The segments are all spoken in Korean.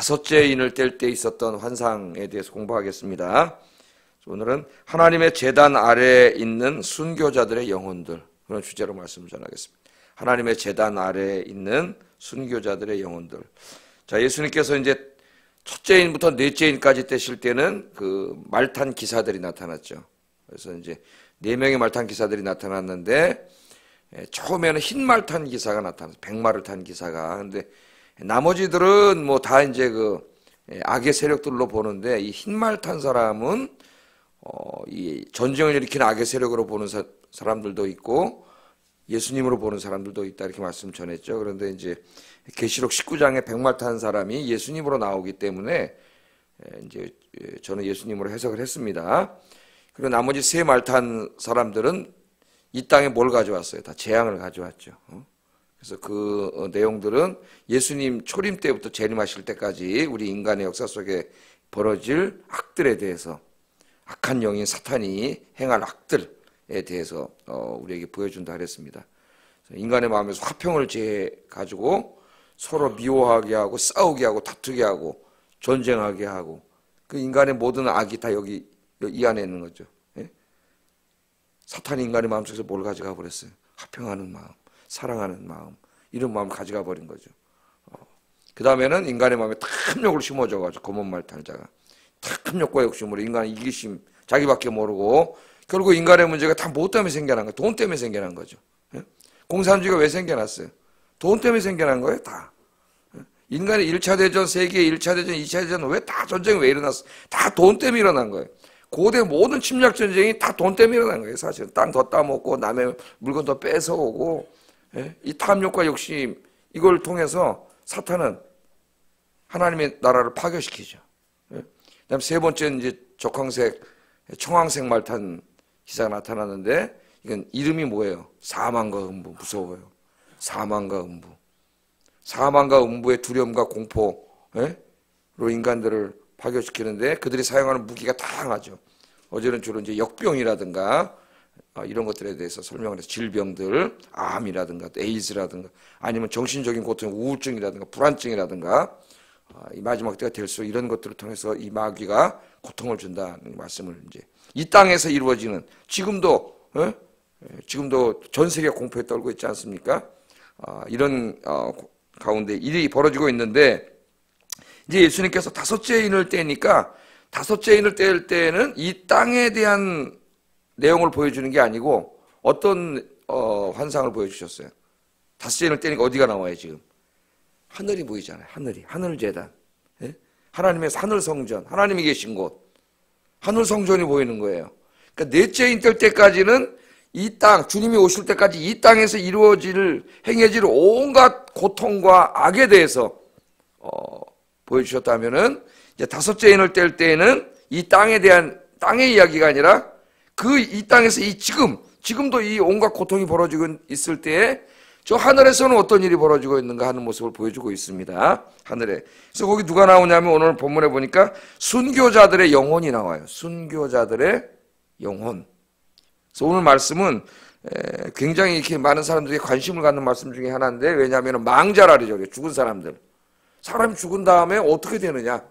다섯째 인을 뗄 때 있었던 환상에 대해서 공부하겠습니다. 오늘은 하나님의 제단 아래에 있는 순교자들의 영혼들, 그런 주제로 말씀을 전하겠습니다. 하나님의 제단 아래에 있는 순교자들의 영혼들. 자, 예수님께서 이제 첫째 인부터 넷째 인까지 떼실 때는 그 말탄 기사들이 나타났죠. 그래서 이제 4명의 말탄 기사들이 나타났는데, 처음에는 흰 말 탄 기사가 나타났어요. 백마를 탄 기사가. 근데 나머지들은 뭐 다 이제 그 악의 세력들로 보는데, 이 흰 말 탄 사람은 이 전쟁을 일으키는 악의 세력으로 보는 사람들도 있고 예수님으로 보는 사람들도 있다, 이렇게 말씀 전했죠. 그런데 이제 계시록 19장에 백말 탄 사람이 예수님으로 나오기 때문에 이제 저는 예수님으로 해석을 했습니다. 그리고 나머지 3말 탄 사람들은 이 땅에 뭘 가져왔어요? 다 재앙을 가져왔죠. 그래서 그 내용들은 예수님 초림 때부터 재림하실 때까지 우리 인간의 역사 속에 벌어질 악들에 대해서, 악한 영인 사탄이 행할 악들에 대해서 우리에게 보여준다 그랬습니다. 인간의 마음에서 화평을 가지고 서로 미워하게 하고 싸우게 하고 다투게 하고 전쟁하게 하고, 그 인간의 모든 악이 다 여기 이 안에 있는 거죠. 예? 사탄이 인간의 마음속에서 뭘 가져가 버렸어요? 화평하는 마음, 사랑하는 마음, 이런 마음을 가져가 버린 거죠. 그 다음에는 인간의 마음에 탐욕을 심어줘가지고 검은 말 탈자가 탐욕과 욕심으로 인간의 이기심, 자기밖에 모르고 결국 인간의 문제가 다 뭐 때문에 생겨난 거예요? 돈 때문에 생겨난 거죠. 예? 공산주의가 왜 생겨났어요? 돈 때문에 생겨난 거예요, 다. 인간의 1차 대전, 세계의 1차 대전, 2차 대전, 왜 다 전쟁이 왜 일어났어? 다 돈 때문에 일어난 거예요. 고대 모든 침략 전쟁이 다 돈 때문에 일어난 거예요, 사실은. 땅 더 따먹고 남의 물건 더 뺏어오고, 예? 이 탐욕과 욕심, 이걸 통해서 사탄은 하나님의 나라를 파괴시키죠. 예? 그다음 3번째는 이제 적황색, 청황색 말탄 기사가 나타났는데, 이건 이름이 뭐예요? 사망과 음부. 무서워요. 사망과 음부. 사망과 음부의 두려움과 공포로 인간들을 파괴시키는데, 그들이 사용하는 무기가 다양하죠. 어제는 주로 이제 역병이라든가 이런 것들에 대해서 설명을 해서 질병들, 암이라든가 에이즈라든가 아니면 정신적인 고통, 우울증이라든가 불안증이라든가 이 마지막 때가 될수록 이런 것들을 통해서 이 마귀가 고통을 준다는 말씀을 이제 이 땅에서 이루어지는, 지금도 전 세계 공포에 떨고 있지 않습니까? 이런 가운데 일이 벌어지고 있는데, 이제 예수님께서 다섯째 인을 떼니까, 다섯째 인을 뗄 때는 이 땅에 대한 내용을 보여주는 게 아니고 어떤 환상을 보여주셨어요? 다섯째 인을 떼니까 어디가 나와요? 지금 하늘이 보이잖아요. 하늘 제단, 하나님의 하늘 성전, 하나님이 계신 곳, 하늘 성전이 보이는 거예요. 그러니까 넷째 인 뗄 때까지는 이 땅, 주님이 오실 때까지 이 땅에서 행해질 온갖 고통과 악에 대해서 보여주셨다면은, 이제 다섯째 인을 뗄 때에는 이 땅에 대한, 땅의 이야기가 아니라 이 땅에서 지금도 이 온갖 고통이 벌어지고 있을 때에 저 하늘에서는 어떤 일이 벌어지고 있는가 하는 모습을 보여주고 있습니다. 하늘에. 그래서 거기 누가 나오냐면, 오늘 본문에 보니까 순교자들의 영혼이 나와요. 순교자들의 영혼. 그래서 오늘 말씀은 굉장히 이렇게 많은 사람들이 관심을 갖는 말씀 중에 하나인데, 왜냐하면 망자라 그러죠. 죽은 사람들. 사람이 죽은 다음에 어떻게 되느냐?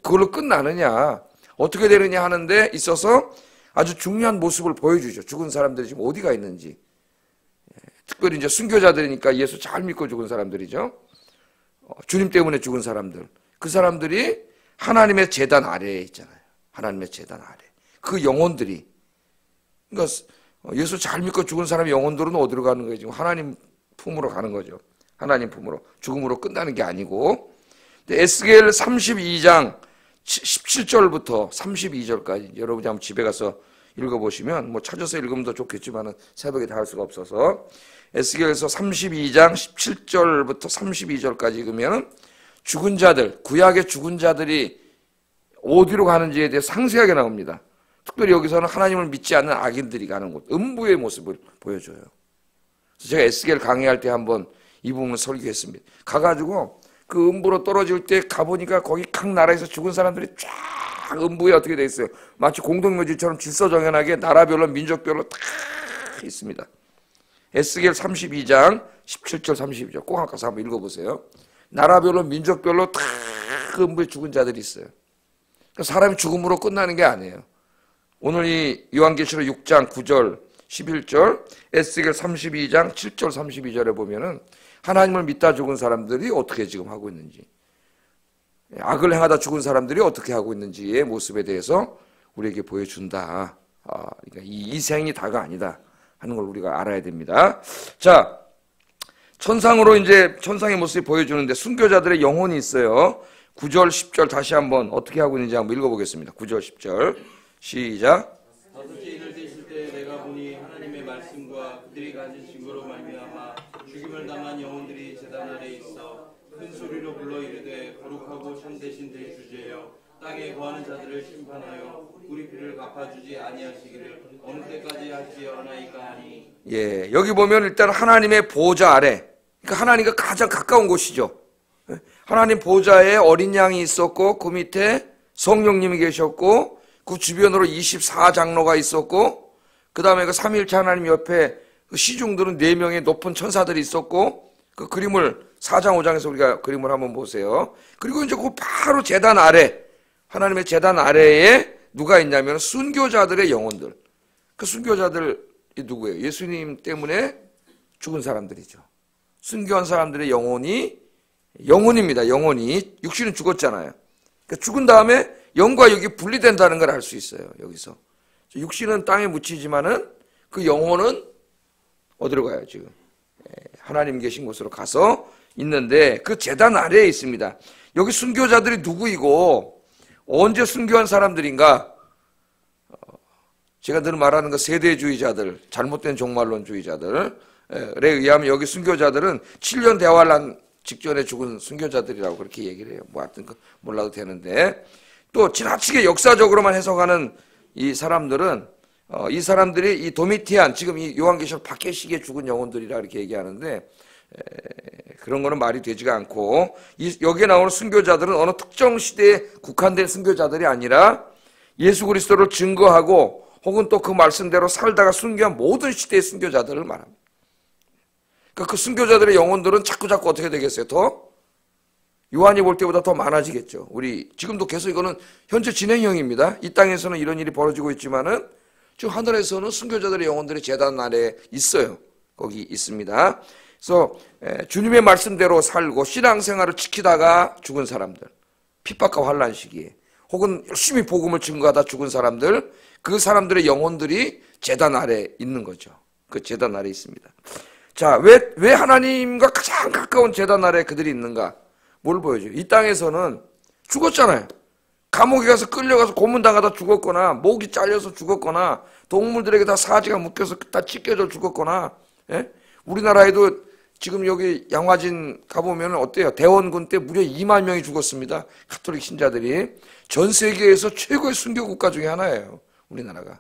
그걸로 끝나느냐? 어떻게 되느냐 하는데 있어서 아주 중요한 모습을 보여주죠. 죽은 사람들이 지금 어디가 있는지. 특별히 이제 순교자들이니까 예수 잘 믿고 죽은 사람들이죠. 주님 때문에 죽은 사람들. 그 사람들이 하나님의 제단 아래에 있잖아요. 하나님의 제단 아래. 그 영혼들이. 그러니까 예수 잘 믿고 죽은 사람의 영혼들은 어디로 가는 거예요? 지금 하나님 품으로 가는 거죠. 하나님 품으로. 죽음으로 끝나는 게 아니고. 에스겔 32장 17절부터 32절까지 여러분이 한번 집에 가서 읽어보시면, 뭐 찾아서 읽으면 더 좋겠지만 새벽에 다 할 수가 없어서, 에스겔에서 32장 17절부터 32절까지 읽으면 죽은 자들, 구약의 죽은 자들이 어디로 가는지에 대해 상세하게 나옵니다. 특별히 여기서는 하나님을 믿지 않는 악인들이 가는 곳, 음부의 모습을 보여줘요. 그래서 제가 에스겔 강의할 때 한번 이 부분을 설교했습니다. 가가지고 그 음부로 떨어질 때 가보니까 거기 각 나라에서 죽은 사람들이 쫙 음부에 어떻게 돼 있어요? 마치 공동묘지처럼 질서정연하게 나라별로 민족별로 다 있습니다. 에스겔 32장 17절 32절 꼭 가서 한번 읽어보세요. 나라별로 민족별로 다 그 죽은 자들이 있어요. 그러니까 사람이 죽음으로 끝나는 게 아니에요. 오늘 이 요한계시록 6장 9절 11절, 에스겔 32장 7절 32절에 보면은 하나님을 믿다 죽은 사람들이 어떻게 지금 하고 있는지, 악을 행하다 죽은 사람들이 어떻게 하고 있는지의 모습에 대해서 우리에게 보여준다. 그러니까 이 생이 다가 아니다 하는 걸 우리가 알아야 됩니다. 자, 천상으로 이제 천상의 모습이 보여주는데 순교자들의 영혼이 있어요. 9절 10절 다시 한번 어떻게 하고 있는지 한번 읽어보겠습니다. 9절 10절 시작. 다섯째 이를 되실 때 내가 보니 하나님의 말씀과 그들이 가진 증거로 말미암아 죽임을 당한 영혼들이 제단 아래 있어 큰 소리로 불러 이르되 거룩하고 참되신 대주제여 땅에 거하는 자들을 심판하여 우리 피를 갚아주지 아니하시기를 어느 때까지 할지어나이까 하니. 예, 여기 보면 일단 하나님의 보좌 아래, 그러니까 하나님과 가장 가까운 곳이죠. 하나님 보좌에 어린 양이 있었고 그 밑에 성령님이 계셨고 그 주변으로 24장로가 있었고 그 다음에 그 삼위일체 하나님 옆에 그 시중들은 4명의 높은 천사들이 있었고 그 그림을 4장 5장에서 우리가 그림을 한번 보세요. 그리고 이제 그 바로 제단 아래, 하나님의 제단 아래에 누가 있냐면 순교자들의 영혼들. 그 순교자들이 누구예요? 예수님 때문에 죽은 사람들이죠. 순교한 사람들의 영혼입니다. 영혼이. 육신은 죽었잖아요. 그러니까 죽은 다음에 영과 육이 분리된다는 걸 알 수 있어요. 여기서 육신은 땅에 묻히지만은 그 영혼은 어디로 가요? 지금 하나님 계신 곳으로 가서 있는데 그 제단 아래에 있습니다. 여기 순교자들이 누구이고 언제 순교한 사람들인가? 제가 늘 말하는 그 세대주의자들, 잘못된 종말론주의자들에 의하면 여기 순교자들은 7년 대환란 직전에 죽은 순교자들이라고 그렇게 얘기를 해요. 뭐 하여튼 몰라도 되는데, 또 지나치게 역사적으로만 해석하는 이 사람들은 이 사람들이 이 도미티안, 지금 이 요한계시록 박해식에 죽은 영혼들이라 이렇게 얘기하는데 그런 거는 말이 되지가 않고, 여기에 나오는 순교자들은 어느 특정 시대에 국한된 순교자들이 아니라 예수 그리스도를 증거하고 혹은 또 그 말씀대로 살다가 순교한 모든 시대의 순교자들을 말합니다. 그러니까 그 순교자들의 영혼들은 자꾸 어떻게 되겠어요? 더 요한이 볼 때보다 더 많아지겠죠. 우리 지금도 계속 이거는 현재 진행형입니다. 이 땅에서는 이런 일이 벌어지고 있지만은 지금 하늘에서는 순교자들의 영혼들이 제단 아래에 있어요. 거기 있습니다. 그래서 주님의 말씀대로 살고 신앙생활을 지키다가 죽은 사람들, 핍박과 환난 시기에 혹은 열심히 복음을 증거하다 죽은 사람들, 그 사람들의 영혼들이 제단 아래에 있는 거죠. 그 제단 아래에 있습니다. 자, 왜 하나님과 가장 가까운 제단 아래에 그들이 있는가? 뭘 보여줘요? 이 땅에서는 죽었잖아요. 감옥에 가서 끌려가서 고문당하다 죽었거나, 목이 잘려서 죽었거나, 동물들에게 다 사지가 묶여서 다 찢겨져 죽었거나, 예? 우리나라에도 지금 여기 양화진 가보면 어때요? 대원군 때 무려 2만 명이 죽었습니다. 가톨릭 신자들이. 전 세계에서 최고의 순교 국가 중에 하나예요. 우리나라가.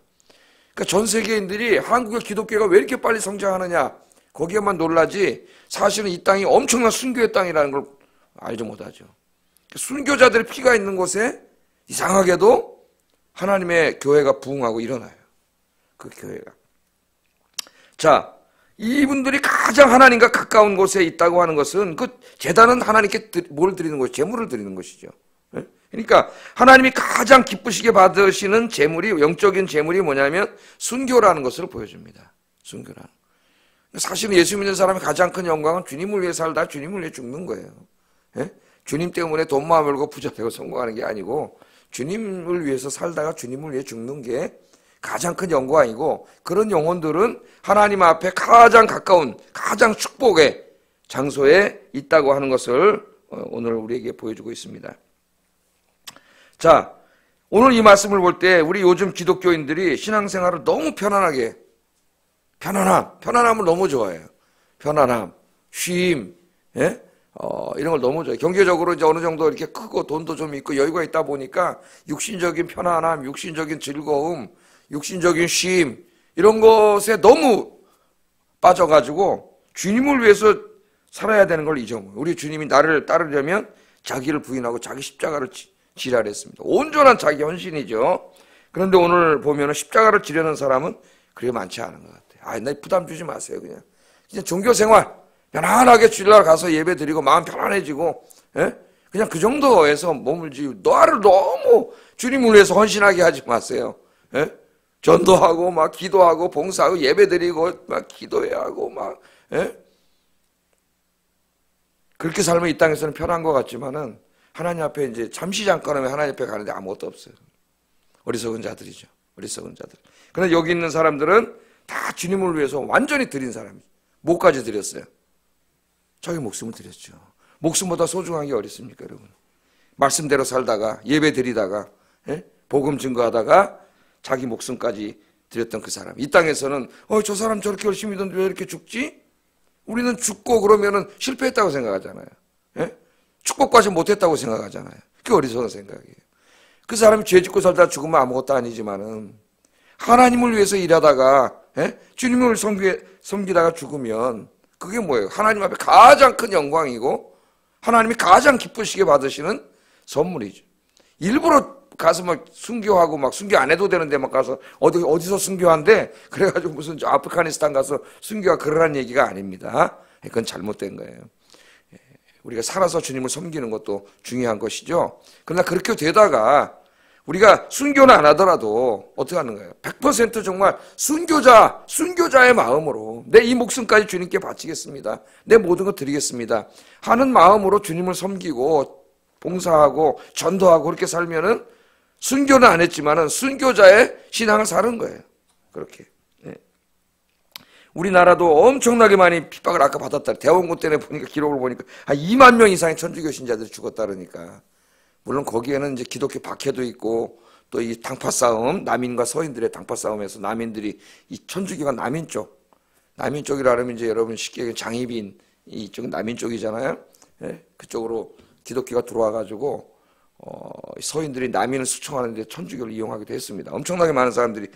그러니까 전 세계인들이 한국의 기독교가 왜 이렇게 빨리 성장하느냐, 거기에만 놀라지 사실은 이 땅이 엄청난 순교의 땅이라는 걸 알지 못하죠. 순교자들의 피가 있는 곳에 이상하게도 하나님의 교회가 부흥하고 일어나요. 그 교회가. 자, 이분들이 가장 하나님과 가까운 곳에 있다고 하는 것은 그 제단은 하나님께 뭘 드리는 것이죠? 제물을 드리는 것이죠. 그러니까 하나님이 가장 기쁘시게 받으시는 제물이, 영적인 제물이 뭐냐면 순교라는 것을 보여줍니다. 순교라는. 사실은 예수 믿는 사람의 가장 큰 영광은 주님을 위해 살다 주님을 위해 죽는 거예요. 예? 주님 때문에 돈 마음 열고 부자 되고 성공하는 게 아니고 주님을 위해서 살다가 주님을 위해 죽는 게 가장 큰 영광이고, 그런 영혼들은 하나님 앞에 가장 가까운 가장 축복의 장소에 있다고 하는 것을 오늘 우리에게 보여주고 있습니다. 자, 오늘 이 말씀을 볼 때 우리 요즘 기독교인들이 신앙생활을 너무 편안하게, 편안함을 너무 좋아해요. 편안함, 쉼, 예? 이런 걸 너무 좋아해요. 경제적으로 이제 어느 정도 이렇게 크고 돈도 좀 있고 여유가 있다 보니까 육신적인 편안함, 육신적인 즐거움, 육신적인 쉼, 이런 것에 너무 빠져가지고 주님을 위해서 살아야 되는 걸 잊어먹어요. 우리 주님이 나를 따르려면 자기를 부인하고 자기 십자가를 지라 했습니다. 온전한 자기 헌신이죠. 그런데 오늘 보면 십자가를 지려는 사람은 그렇게 많지 않은 것 같아요. 나 부담 주지 마세요. 그냥 종교 생활 편안하게 주일날 가서 예배 드리고 마음 편안해지고, 예? 그냥 그 정도에서 머물지, 나를 너무 주님을 위해서 헌신하게 하지 마세요. 예? 전도하고 막 기도하고 봉사하고 예배 드리고 막 기도해야 하고 막, 예? 그렇게 살면 이 땅에서는 편한 것 같지만은 하나님 앞에 이제 잠시 잠깐 하면 하나님 앞에 가는데 아무것도 없어요. 어리석은 자들이죠. 어리석은 자들. 그런데 여기 있는 사람들은 다 주님을 위해서 완전히 드린 사람이죠. 뭐까지 드렸어요? 자기 목숨을 드렸죠. 목숨보다 소중한 게 어디 있습니까, 여러분? 말씀대로 살다가 예배 드리다가, 예? 복음 증거하다가 자기 목숨까지 드렸던 그 사람. 이 땅에서는 저 사람 저렇게 열심히 던데 왜 이렇게 죽지? 우리는 죽고 그러면은 실패했다고 생각하잖아요. 예? 축복받지 못했다고 생각하잖아요. 그게 어리석은 생각이에요. 그 사람이 죄 짓고 살다 죽으면 아무것도 아니지만은 하나님을 위해서 일하다가, 예? 주님을 섬기다가 죽으면 그게 뭐예요? 하나님 앞에 가장 큰 영광이고 하나님이 가장 기쁘시게 받으시는 선물이죠. 일부러 가서 막 순교하고 막 순교 안 해도 되는데 막 가서 어디서 순교한대? 그래가지고 무슨 저 아프가니스탄 가서 순교가 그러라는 얘기가 아닙니다. 그건 잘못된 거예요. 우리가 살아서 주님을 섬기는 것도 중요한 것이죠. 그러나 그렇게 되다가 우리가 순교는 안 하더라도 어떻게 하는 거예요? 100% 정말 순교자의 마음으로 내 이 목숨까지 주님께 바치겠습니다. 내 모든 것 드리겠습니다 하는 마음으로 주님을 섬기고 봉사하고 전도하고 그렇게 살면은 순교는 안 했지만은 순교자의 신앙을 사는 거예요. 그렇게. 네. 우리나라도 엄청나게 많이 핍박을 아까 받았다. 대원군 때문에 보니까 기록을 보니까 한 2만 명 이상의 천주교 신자들이 죽었다 그러니까. 물론 거기에는 이제 기독교 박해도 있고 또 이 당파 싸움, 남인과 서인들의 당파 싸움에서 남인들이 이 천주교가 남인 쪽이라 하면 이제 여러분 쉽게 얘기하면 장희빈 이쪽 남인 쪽이잖아요. 예? 그쪽으로 기독교가 들어와가지고 서인들이 남인을 수청하는데 천주교를 이용하기도 했습니다. 엄청나게 많은 사람들이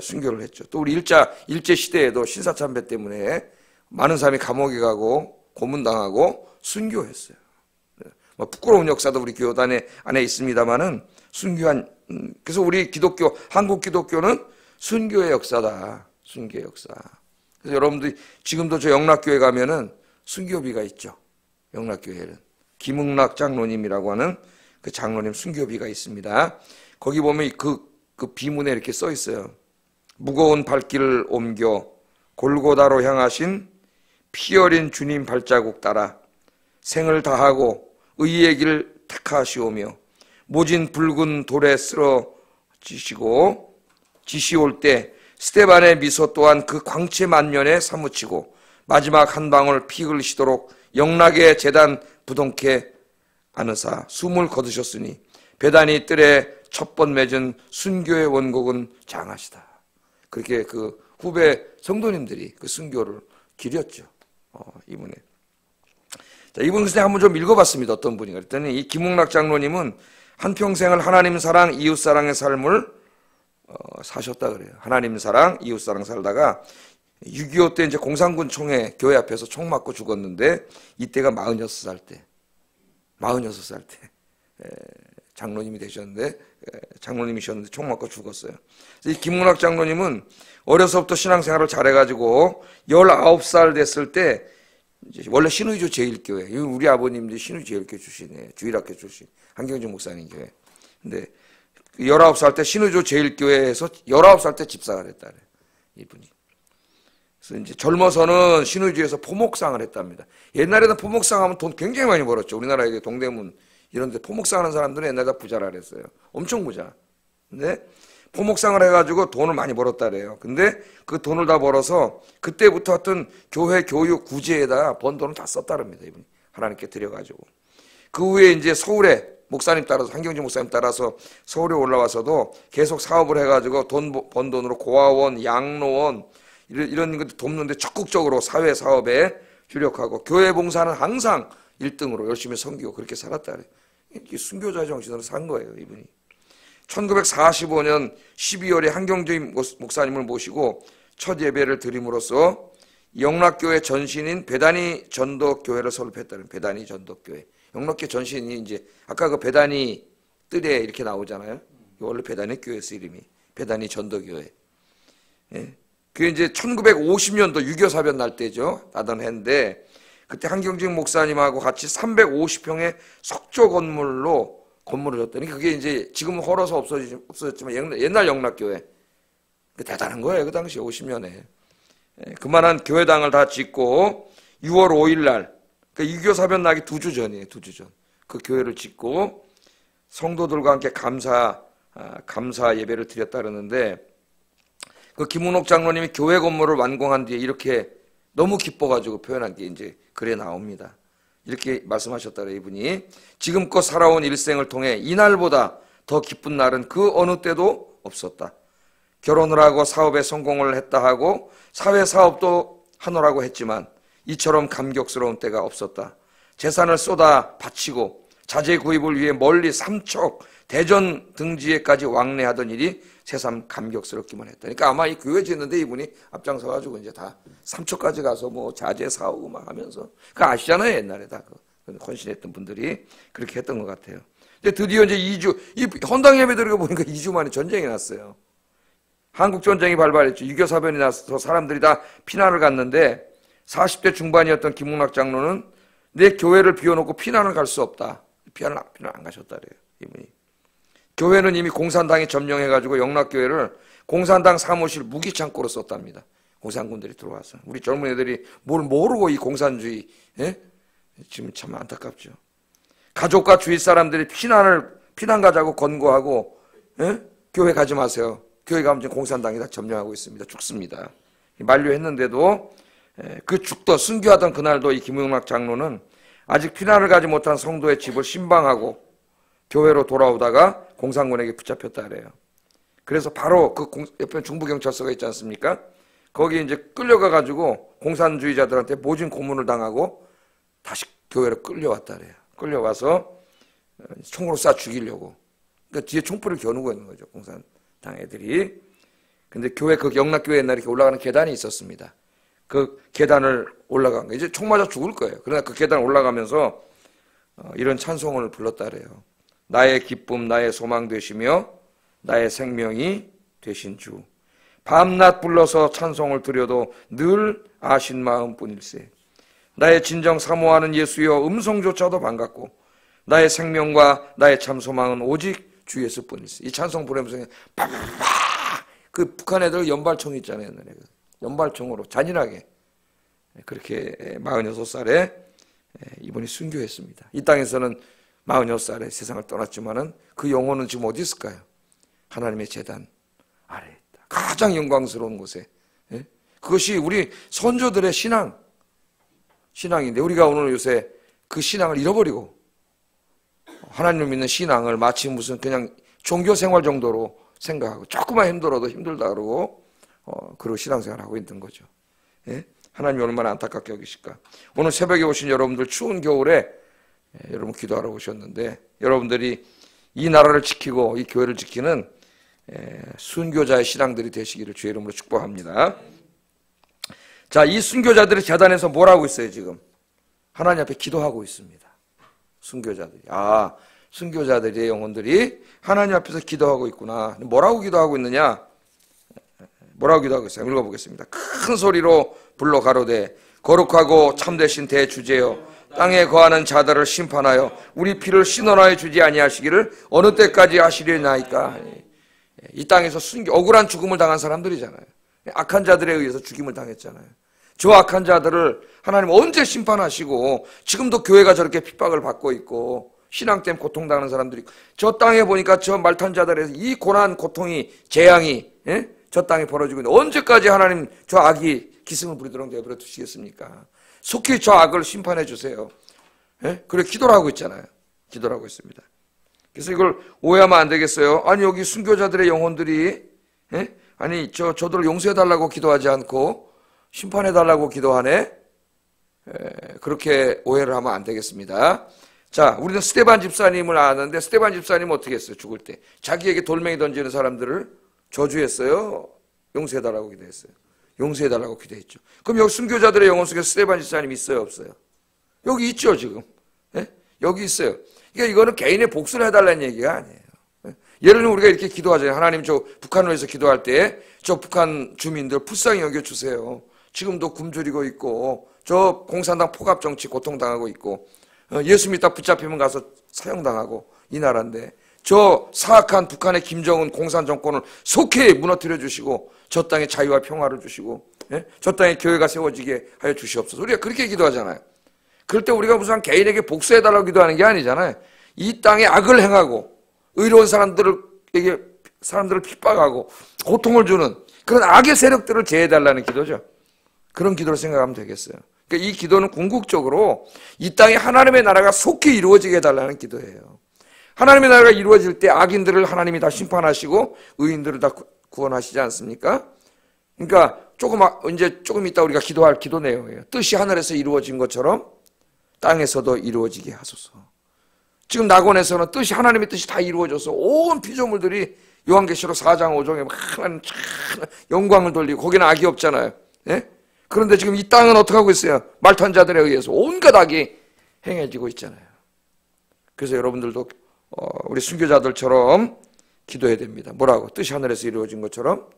순교를 했죠. 또 우리 일제 시대에도 신사참배 때문에 많은 사람이 감옥에 가고 고문당하고 순교했어요. 뭐 부끄러운 역사도 우리 교단 안에 있습니다만은 순교한 그래서 우리 기독교 한국 기독교는 순교의 역사다. 순교의 역사. 그래서 여러분들이 지금도 저 영락교회 가면은 순교비가 있죠. 영락교회는 김흥락 장로님이라고 하는 그 장로님 순교비가 있습니다. 거기 보면 그 비문에 이렇게 써 있어요. 무거운 발길을 옮겨 골고다로 향하신 피 어린 주님 발자국 따라 생을 다하고 의의 길을 택하시오며 모진 붉은 돌에 쓰러지시고 지시올 때 스데반의 미소 또한 그 광채 만년에 사무치고 마지막 한 방울 피 흘리시도록 영락의 제단 부동케 안으사 숨을 거두셨으니 배단이 뜰에 첫 번 맺은 순교의 원곡은 장하시다. 그렇게 그 후배 성도님들이 그 순교를 기렸죠. 이분에. 자, 이분 글쎄 한번 좀 읽어봤습니다. 어떤 분이 그랬더니 이 김웅락 장로님은 한평생을 하나님 사랑, 이웃 사랑의 삶을 사셨다 그래요. 하나님 사랑, 이웃 사랑 살다가 6.25 때 이제 공산군 총회 교회 앞에서 총 맞고 죽었는데 이때가 46살 때 장로님이 되셨는데 장로님이셨는데 총 맞고 죽었어요. 이 김문학 장로님은 어려서부터 신앙생활을 잘해가지고 19살 됐을 때 이제 원래 신의주 제일교회, 우리 아버님도 신의주 제일교회 출신이에요. 주일학교 출신, 한경준 목사님 교회. 근데 19살 때 신의주 제일교회에서 19살 때 집사가 됐다 그래요. 이분이. 그래서 이제 젊어서는 신의주에서 포목상을 했답니다. 옛날에는 포목상 하면 돈 굉장히 많이 벌었죠. 우리나라에 동대문 이런 데 포목상 하는 사람들은 옛날에 다 부자라 그랬어요. 엄청 부자. 근데 포목상을 해가지고 돈을 많이 벌었다 그래요. 근데 그 돈을 다 벌어서 그때부터 하여튼 교회 교육 구제에다 번 돈을 다 썼다 그럽니다. 이분이. 하나님께 드려가지고. 그 후에 이제 서울에 목사님 따라서, 한경준 목사님 따라서 서울에 올라와서도 계속 사업을 해가지고 번 돈으로 고아원, 양로원, 이런 것들 돕는데 적극적으로 사회 사업에 주력하고 교회 봉사는 항상 1등으로 열심히 섬기고 그렇게 살았다 그래요. 순교자 정신으로 산 거예요, 이분이. 1945년 12월에 한경준 목사님을 모시고 첫 예배를 드림으로써 영락교회 전신인 배단위 전도교회를 설립했다는 배단위 전도교회. 영락교회 전신이 이제 아까 그 배단위 뜰에 이렇게 나오잖아요. 원래 배단위 교회에서 이름이 배단위 전도교회. 예. 그게 이제 1950년도 6.25 사변 날 때죠. 나던 해인데 그때 한경직 목사님하고 같이 350평의 석조 건물을 줬더니 그게 이제 지금은 헐어서 없어졌지만 옛날 영락교회. 대단한 거예요. 그 당시 50년에. 그만한 교회당을 다 짓고 6월 5일 날, 그러니까 유교 사변 나기 2주 전이에요. 2주 전. 그 교회를 짓고 성도들과 함께 감사 예배를 드렸다 그러는데 그 김은옥 장로님이 교회 건물을 완공한 뒤에 이렇게 너무 기뻐가지고 표현한 게 이제 글에 나옵니다. 이렇게 말씀하셨다 그래요. 이분이 지금껏 살아온 일생을 통해 이날보다 더 기쁜 날은 그 어느 때도 없었다. 결혼을 하고 사업에 성공을 했다 하고 사회 사업도 하노라고 했지만 이처럼 감격스러운 때가 없었다. 재산을 쏟아 바치고 자재 구입을 위해 멀리 삼척, 대전 등지에까지 왕래하던 일이 새삼 감격스럽기만 했다. 그러니까 아마 이 교회 짓는데 이분이 앞장서가지고 이제 다 삼척까지 가서 뭐 자재 사오고 막 하면서 그 아시잖아요. 옛날에 다 그 헌신했던 분들이 그렇게 했던 것 같아요. 이제 드디어 이제 2주 이 헌당 예배 드리고 보니까 2주 만에 전쟁이 났어요. 한국 전쟁이 발발했죠. 유교 사변이 나서 사람들이 다 피난을 갔는데 40대 중반이었던 김웅락 장로는 내 교회를 비워놓고 피난을 갈 수 없다. 피난을 안 가셨다 그래요. 이분이. 교회는 이미 공산당이 점령해가지고 영락교회를 공산당 사무실 무기창고로 썼답니다. 공산군들이 들어와서. 우리 젊은 애들이 뭘 모르고 이 공산주의, 지금 참 안타깝죠. 가족과 주위 사람들이 피난 가자고 권고하고, 교회 가지 마세요. 교회 가면 지금 공산당이 다 점령하고 있습니다. 죽습니다. 만류했는데도 그 죽던, 순교하던 그날도 이 김용락 장로는 아직 피난을 가지 못한 성도의 집을 신방하고 교회로 돌아오다가 공산군에게 붙잡혔다 그래요. 그래서 바로 그 옆에 중부경찰서가 있지 않습니까? 거기 이제 끌려가가지고 공산주의자들한테 모진 고문을 당하고 다시 교회로 끌려왔다 그래요. 끌려와서 총으로 쏴 죽이려고. 그러니까 뒤에 총불을 겨누고 있는 거죠. 공산당 애들이. 근데 교회 그 영락교회 옛날에 이렇게 올라가는 계단이 있었습니다. 그 계단을 올라간 거예요. 이제 총 맞아 죽을 거예요. 그러나 그 계단을 올라가면서 이런 찬송을 불렀다 그래요. 나의 기쁨, 나의 소망 되시며 나의 생명이 되신 주. 밤낮 불러서 찬송을 드려도 늘 아신 마음뿐일세. 나의 진정 사모하는 예수여 음성조차도 반갑고 나의 생명과 나의 참 소망은 오직 주 예수뿐일세. 이 찬송 부르면서 팍팍 그 북한 애들 연발총 있잖아요. 옛날에. 연발총으로 잔인하게 그렇게 46살에 이분이 순교했습니다. 이 땅에서는 46살에 세상을 떠났지만은 그 영혼은 지금 어디 있을까요? 하나님의 제단 아래에 있다. 가장 영광스러운 곳에. 그것이 우리 선조들의 신앙인데 우리가 오늘 요새 그 신앙을 잃어버리고 하나님을 믿는 신앙을 마치 무슨 그냥 종교 생활 정도로 생각하고 조금만 힘들어도 힘들다 그러고 그리고 신앙생활을 하고 있는 거죠. 하나님이 얼마나 안타깝게 여기실까. 오늘 새벽에 오신 여러분들 추운 겨울에 여러분 기도하러 오셨는데 여러분들이 이 나라를 지키고 이 교회를 지키는 순교자의 신앙들이 되시기를 주의 이름으로 축복합니다. 자, 이 순교자들이 재단에서 뭘 하고 있어요 지금? 하나님 앞에 기도하고 있습니다. 순교자들이. 순교자들의 영혼들이 하나님 앞에서 기도하고 있구나. 뭐라고 기도하고 있느냐? 뭐라고 기도하고 있어요? 읽어보겠습니다. 큰 소리로 불러 가로되 거룩하고 참되신 대주제여 땅에 거하는 자들을 심판하여 우리 피를 신원하여 주지 아니하시기를 어느 때까지 하시려나이까. 이 땅에서 억울한 죽음을 당한 사람들이잖아요. 악한 자들에 의해서 죽임을 당했잖아요. 저 악한 자들을 하나님 언제 심판하시고 지금도 교회가 저렇게 핍박을 받고 있고 신앙 때문에 고통당하는 사람들이 저 땅에 보니까 저 말탄 자들에서 이 고난 고통이 재앙이 저 땅에 벌어지고 있는데 언제까지 하나님 저 악이 기승을 부리도록 내버려 두시겠습니까? 속히 저 악을 심판해 주세요. 그래 기도를 하고 있잖아요. 기도를 하고 있습니다. 그래서 이걸 오해하면 안 되겠어요. 아니 여기 순교자들의 영혼들이 아니 저들을 용서해달라고 기도하지 않고 심판해달라고 기도하네. 그렇게 오해를 하면 안 되겠습니다. 자, 우리는 스데반 집사님을 아는데 스데반 집사님은 어떻게 했어요? 죽을 때 자기에게 돌멩이 던지는 사람들을 저주했어요? 용서해달라고 기도했어요? 용서해달라고 기도했죠. 그럼 여기 순교자들의 영혼 속에 스데반 집사님 있어요? 없어요? 여기 있죠 지금. 여기 있어요. 그러니까 이거는 개인의 복수를 해달라는 얘기가 아니에요. 예를 들면 우리가 이렇게 기도하잖아요. 하나님 저 북한을 위해서 기도할 때 저 북한 주민들 불쌍히 여겨주세요. 지금도 굶주리고 있고 저 공산당 포갑 정치 고통당하고 있고, 예수 믿다 붙잡히면 가서 사형당하고 이 나라인데, 저 사악한 북한의 김정은 공산 정권을 속히 무너뜨려 주시고 저 땅에 자유와 평화를 주시고, 저 땅에 교회가 세워지게 하여 주시옵소서. 우리가 그렇게 기도하잖아요. 그럴 때 우리가 무슨 개인에게 복수해달라고 기도하는 게 아니잖아요. 이 땅에 악을 행하고 의로운 사람들에게 사람들을 핍박하고 고통을 주는 그런 악의 세력들을 제해달라는 기도죠. 그런 기도를 생각하면 되겠어요. 그러니까 이 기도는 궁극적으로 이 땅에 하나님의 나라가 속히 이루어지게 해달라는 기도예요. 하나님의 나라가 이루어질 때 악인들을 하나님이 다 심판하시고 의인들을 다 구원하시지 않습니까? 그러니까 조금 이따 우리가 기도할 기도 내용이에요. 뜻이 하늘에서 이루어진 것처럼 땅에서도 이루어지게 하소서. 지금 낙원에서는 뜻이 하나님의 뜻이 다 이루어져서 온 피조물들이 요한계시록 4장 5장에 막 하나님 영광을 돌리고 거기는 악이 없잖아요. 예? 그런데 지금 이 땅은 어떻게 하고 있어요? 말탄 자들에 의해서 온갖 악이 행해지고 있잖아요. 그래서 여러분들도 우리 순교자들처럼 기도해야 됩니다. 뭐라고? 뜻이 하늘에서 이루어진 것처럼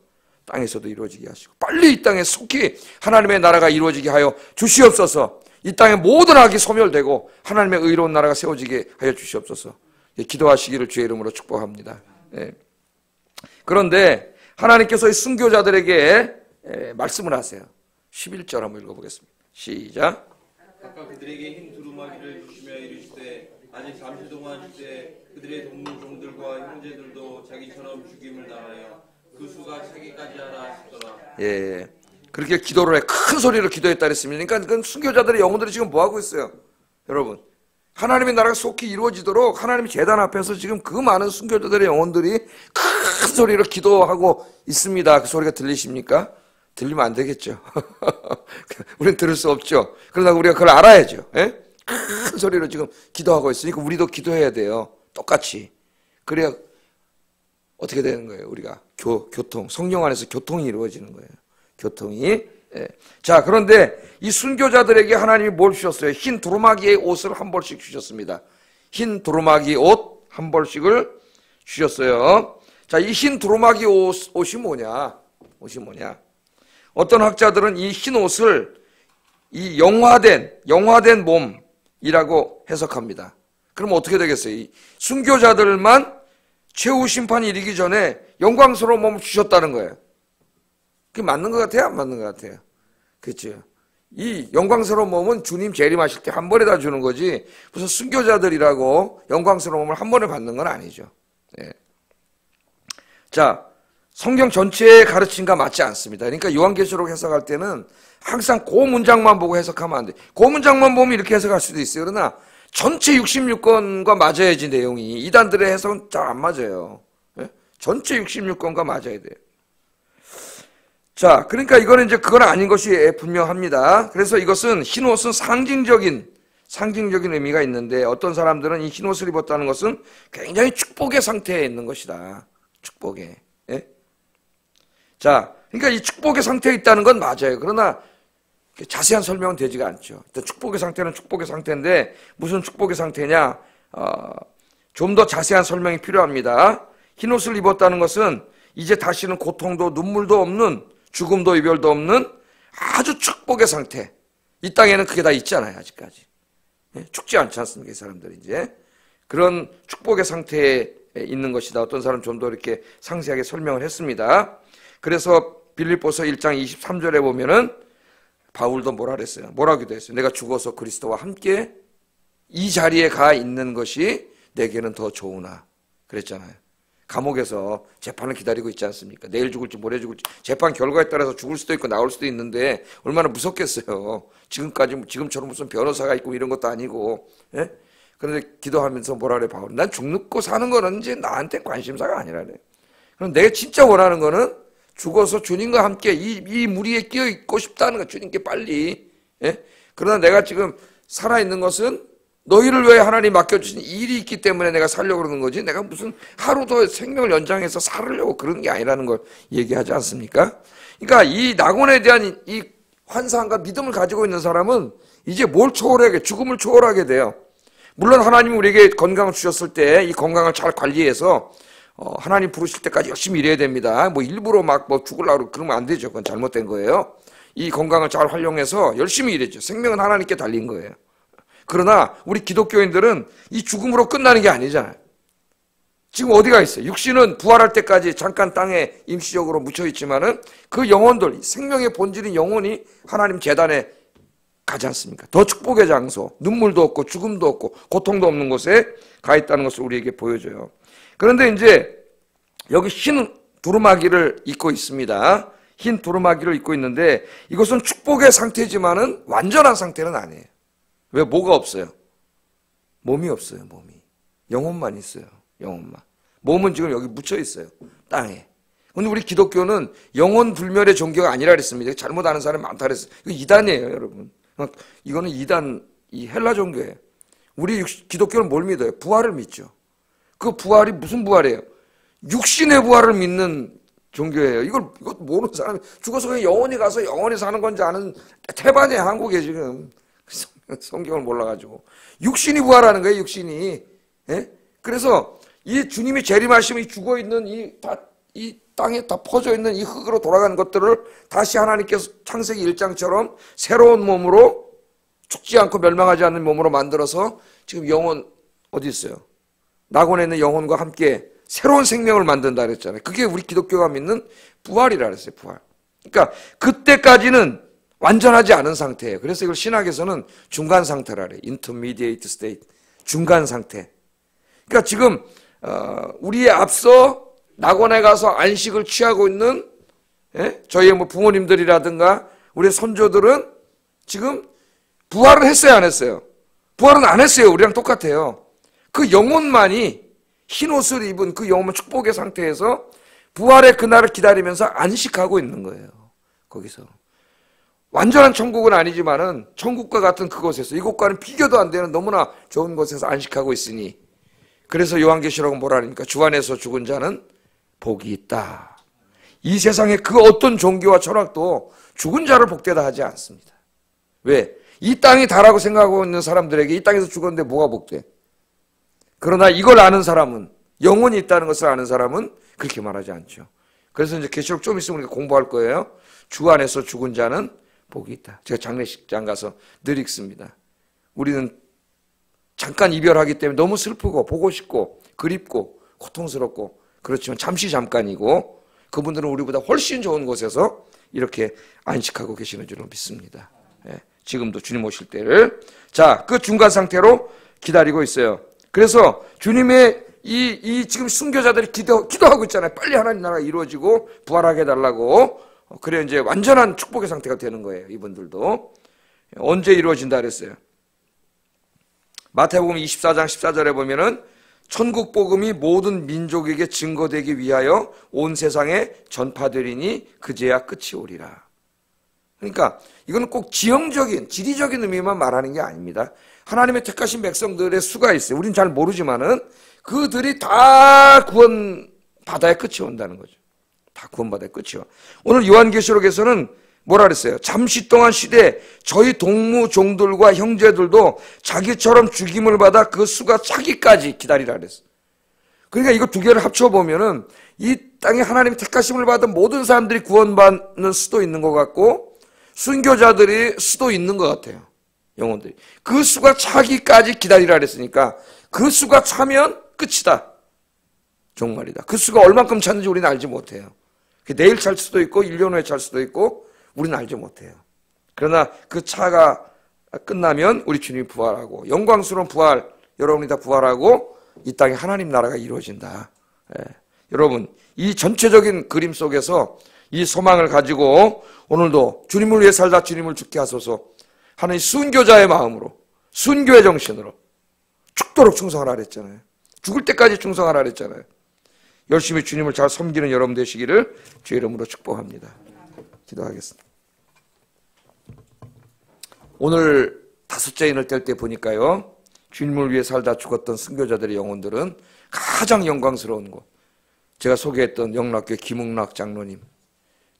땅에서도 이루어지게 하시고 빨리 이 땅에 속히 하나님의 나라가 이루어지게 하여 주시옵소서. 이 땅의 모든 악이 소멸되고 하나님의 의로운 나라가 세워지게 하여 주시옵소서. 기도하시기를 주의 이름으로 축복합니다. 네. 그런데 하나님께서 이 순교자들에게 말씀을 하세요. 11절 한번 읽어보겠습니다. 시작. 각각 그들에게 흰 두루마기를 주시며 이르시되 아직 잠시 동안 주되 그들의 동물 종들과 형제들도 자기처럼 죽임을 당하여 그 수가 차기까지 하라 하시더라. 예, 그렇게 기도를 해 큰 소리로 기도했다 그랬습니다. 그러니까 그 순교자들의 영혼들이 지금 뭐 하고 있어요? 여러분, 하나님의 나라가 속히 이루어지도록 하나님의 제단 앞에서 지금 그 많은 순교자들의 영혼들이 큰 소리로 기도하고 있습니다. 그 소리가 들리십니까? 들리면 안 되겠죠. 우리는 들을 수 없죠. 그러나 우리가 그걸 알아야죠. 예? 큰 소리로 지금 기도하고 있으니까 우리도 기도해야 돼요. 똑같이. 그래야 어떻게 되는 거예요? 우리가 교통, 성령 안에서 교통이 이루어지는 거예요. 교통이. 예. 자, 그런데 이 순교자들에게 하나님이 뭘 주셨어요? 흰 두루마기의 옷을 한 벌씩 주셨습니다. 흰 두루마기 옷 한 벌씩을 주셨어요. 자, 이 흰 두루마기 옷이 뭐냐? 옷이 뭐냐? 어떤 학자들은 이 흰 옷을 이 영화된 몸이라고 해석합니다. 그럼 어떻게 되겠어요? 이 순교자들만 최후 심판이 이르기 전에 영광스러운 몸을 주셨다는 거예요. 그게 맞는 것 같아요? 안 맞는 것 같아요? 그렇죠. 이 영광스러운 몸은 주님 재림하실 때 한 번에 다 주는 거지 무슨 순교자들이라고 영광스러운 몸을 한 번에 받는 건 아니죠. 네. 자, 성경 전체의 가르침과 맞지 않습니다. 그러니까 요한계시록 해석할 때는 항상 그 문장만 보고 해석하면 안 돼. 그 문장만 보면 이렇게 해석할 수도 있어요. 그러나 전체 66권과 맞아야지 내용이. 이단들의 해석은 잘 안 맞아요. 네? 전체 66권과 맞아야 돼요. 자, 그러니까 이거는 이제 그건 아닌 것이 분명합니다. 그래서 이것은 흰옷은 상징적인 의미가 있는데 어떤 사람들은 이 흰옷을 입었다는 것은 굉장히 축복의 상태에 있는 것이다. 축복에. 예? 자, 그러니까 이 축복의 상태에 있다는 건 맞아요. 그러나 자세한 설명은 되지가 않죠. 축복의 상태는 축복의 상태인데 무슨 축복의 상태냐? 좀 더 자세한 설명이 필요합니다. 흰옷을 입었다는 것은 이제 다시는 고통도 눈물도 없는 죽음도 이별도 없는 아주 축복의 상태. 이 땅에는 그게 다 있잖아요, 아직까지. 죽지 않지 않습니까, 이 사람들이 이제. 그런 축복의 상태에 있는 것이다. 어떤 사람은 좀 더 이렇게 상세하게 설명을 했습니다. 그래서 빌립보서 1장 23절에 보면은 바울도 뭐라 그랬어요? 뭐라고 기도했어요? 내가 죽어서 그리스도와 함께 이 자리에 가 있는 것이 내게는 더 좋으나. 그랬잖아요. 감옥에서 재판을 기다리고 있지 않습니까? 내일 죽을지 모레 죽을지 재판 결과에 따라서 죽을 수도 있고 나올 수도 있는데 얼마나 무섭겠어요. 지금처럼 무슨 변호사가 있고 이런 것도 아니고. 예? 그런데 기도하면서 뭐라 그래 바울은? 난 죽고 사는 거는 이제 나한테 관심사가 아니라네. 그럼 내가 진짜 원하는 거는 죽어서 주님과 함께 이 무리에 끼어 있고 싶다는 거. 주님께 빨리. 예? 그러나 내가 지금 살아있는 것은 너희를 왜 하나님 맡겨주신 일이 있기 때문에 내가 살려고 그러는 거지 내가 무슨 하루 더 생명을 연장해서 살으려고 그러는 게 아니라는 걸 얘기하지 않습니까? 그러니까 이 낙원에 대한 이 환상과 믿음을 가지고 있는 사람은 이제 뭘 초월하게, 죽음을 초월하게 돼요. 물론 하나님이 우리에게 건강을 주셨을 때 이 건강을 잘 관리해서 하나님 부르실 때까지 열심히 일해야 됩니다. 뭐 일부러 막 뭐 죽으려고 그러면 안 되죠. 그건 잘못된 거예요. 이 건강을 잘 활용해서 열심히 일했죠. 생명은 하나님께 달린 거예요. 그러나 우리 기독교인들은 이 죽음으로 끝나는 게 아니잖아요. 지금 어디가 있어요? 육신은 부활할 때까지 잠깐 땅에 임시적으로 묻혀 있지만은 그 영혼들, 생명의 본질인 영혼이 하나님 재단에 가지 않습니까? 더 축복의 장소, 눈물도 없고 죽음도 없고 고통도 없는 곳에 가 있다는 것을 우리에게 보여줘요. 그런데 이제 여기 흰 두루마기를 입고 있습니다. 흰 두루마기를 입고 있는데 이것은 축복의 상태지만은 완전한 상태는 아니에요. 왜? 뭐가 없어요? 몸이 없어요. 몸이. 영혼만 있어요. 영혼만. 몸은 지금 여기 묻혀 있어요. 땅에. 근데 우리 기독교는 영혼 불멸의 종교가 아니라 그랬습니다. 잘못 아는 사람이 많다 그랬어요. 이거 이단이에요, 여러분. 이거는 이단, 이 헬라 종교예요. 우리 기독교는 뭘 믿어요? 부활을 믿죠. 그 부활이 무슨 부활이에요? 육신의 부활을 믿는 종교예요. 이걸 모르는 사람이 죽어서 그냥 영원히 가서 영원히 사는 건지 아는 태반이에요, 한국에 지금. 성경을 몰라가지고. 육신이 부활하는 거예요, 육신이. 예? 그래서 이 주님이 재림하시면 이 죽어있는 이 땅에 다 퍼져있는 이 흙으로 돌아가는 것들을 다시 하나님께서 창세기 1장처럼 새로운 몸으로 죽지 않고 멸망하지 않는 몸으로 만들어서 지금 영혼 어디 있어요? 낙원에 있는 영혼과 함께 새로운 생명을 만든다 그랬잖아요. 그게 우리 기독교가 믿는 부활이라 그랬어요. 부활. 그러니까 그때까지는 완전하지 않은 상태예요. 그래서 이걸 신학에서는 중간 상태라 그래요. Intermediate state. 중간 상태. 그러니까 지금 우리의 앞서 낙원에 가서 안식을 취하고 있는 저희의 뭐 부모님들이라든가 우리 손조들은 지금 부활을 했어요, 안 했어요? 부활은 안 했어요. 우리랑 똑같아요. 그 영혼만이 흰 옷을 입은 그 영혼은 축복의 상태에서 부활의 그날을 기다리면서 안식하고 있는 거예요. 거기서. 완전한 천국은 아니지만은 천국과 같은 그곳에서 이곳과는 비교도 안 되는 너무나 좋은 곳에서 안식하고 있으니 그래서 요한계시록은 뭐라 하니까 주 안에서 죽은 자는 복이 있다. 이 세상의 그 어떤 종교와 철학도 죽은 자를 복되다 하지 않습니다. 왜? 이 땅이 다라고 생각하고 있는 사람들에게 이 땅에서 죽었는데 뭐가 복돼? 그러나 이걸 아는 사람은 영혼이 있다는 것을 아는 사람은 그렇게 말하지 않죠. 그래서 이제 계시록 좀 있으면 우리가 공부할 거예요. 주 안에서 죽은 자는 복이 있다. 제가 장례식장 가서 늘 읽습니다. 우리는 잠깐 이별하기 때문에 너무 슬프고 보고 싶고 그립고 고통스럽고 그렇지만 잠시 잠깐이고 그분들은 우리보다 훨씬 좋은 곳에서 이렇게 안식하고 계시는 줄로 믿습니다. 예, 지금도 주님 오실 때를 자, 그 중간 상태로 기다리고 있어요. 그래서 주님의 이 지금 순교자들이 기도하고 있잖아요. 빨리 하나님 나라가 이루어지고 부활하게 해달라고. 그래 이제 완전한 축복의 상태가 되는 거예요. 이분들도. 언제 이루어진다 그랬어요? 마태복음 24장 14절에 보면은 천국 복음이 모든 민족에게 증거되기 위하여 온 세상에 전파되리니 그제야 끝이 오리라. 그러니까 이거는 꼭 지형적인 지리적인 의미만 말하는 게 아닙니다. 하나님의 택하신 백성들의 수가 있어요. 우린 잘 모르지만은 그들이 다 구원바다의 끝이 온다는 거죠. 다 구원바다의 끝이 와. 오늘 요한계시록에서는 뭐라 그랬어요? 잠시 동안 쉬되 저희 동무 종들과 형제들도 자기처럼 죽임을 받아 그 수가 차기까지 기다리라 그랬어요. 그러니까 이거 두 개를 합쳐보면은 이 땅에 하나님의 택하심을 받은 모든 사람들이 구원받는 수도 있는 것 같고 순교자들이 수도 있는 것 같아요. 영혼들이. 그 수가 차기까지 기다리라 그랬으니까 그 수가 차면 끝이다. 종말이다. 그 수가 얼만큼 찼는지 우리는 알지 못해요. 내일 찰 수도 있고 1년 후에 찰 수도 있고 우리는 알지 못해요. 그러나 그 차가 끝나면 우리 주님이 부활하고 영광스러운 부활, 여러분이 다 부활하고 이 땅에 하나님 나라가 이루어진다. 예. 여러분 이 전체적인 그림 속에서 이 소망을 가지고 오늘도 주님을 위해 살다 주님을 죽게 하소서 하는 순교자의 마음으로 순교의 정신으로 죽도록 충성하라 그랬잖아요. 죽을 때까지 충성하라 그랬잖아요. 열심히 주님을 잘 섬기는 여러분 되시기를 주의 이름으로 축복합니다. 기도하겠습니다. 오늘 다섯째 인을 뗄 때 보니까요. 주님을 위해 살다 죽었던 순교자들의 영혼들은 가장 영광스러운 곳. 제가 소개했던 영락교회 김웅락 장로님.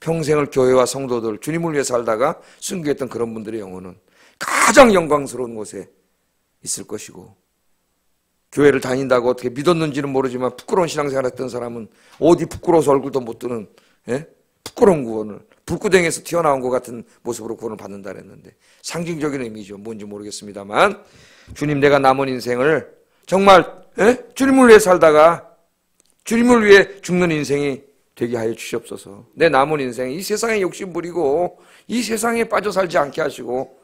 평생을 교회와 성도들 주님을 위해 살다가 순교했던 그런 분들의 영혼은 가장 영광스러운 곳에 있을 것이고 교회를 다닌다고 어떻게 믿었는지는 모르지만 부끄러운 신앙생활 했던 사람은 어디 부끄러워서 얼굴도 못 드는 부끄러운 구원을, 불구덩이에서 튀어나온 것 같은 모습으로 구원을 받는다 그랬는데 상징적인 의미죠. 뭔지 모르겠습니다만 주님, 내가 남은 인생을 정말 주님을 위해 살다가 주님을 위해 죽는 인생이 되게 하여 주시옵소서. 내 남은 인생 이 세상에 욕심 부리고 이 세상에 빠져 살지 않게 하시고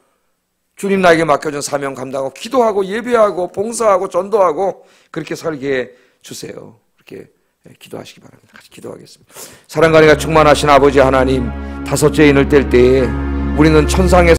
주님 나에게 맡겨준 사명 감당하고 기도하고 예배하고 봉사하고 전도하고 그렇게 살게 해 주세요. 그렇게 기도하시기 바랍니다. 같이 기도하겠습니다. 사랑과 은혜가 충만하신 아버지 하나님, 다섯째 인을 뗄 때에 우리는 천상에서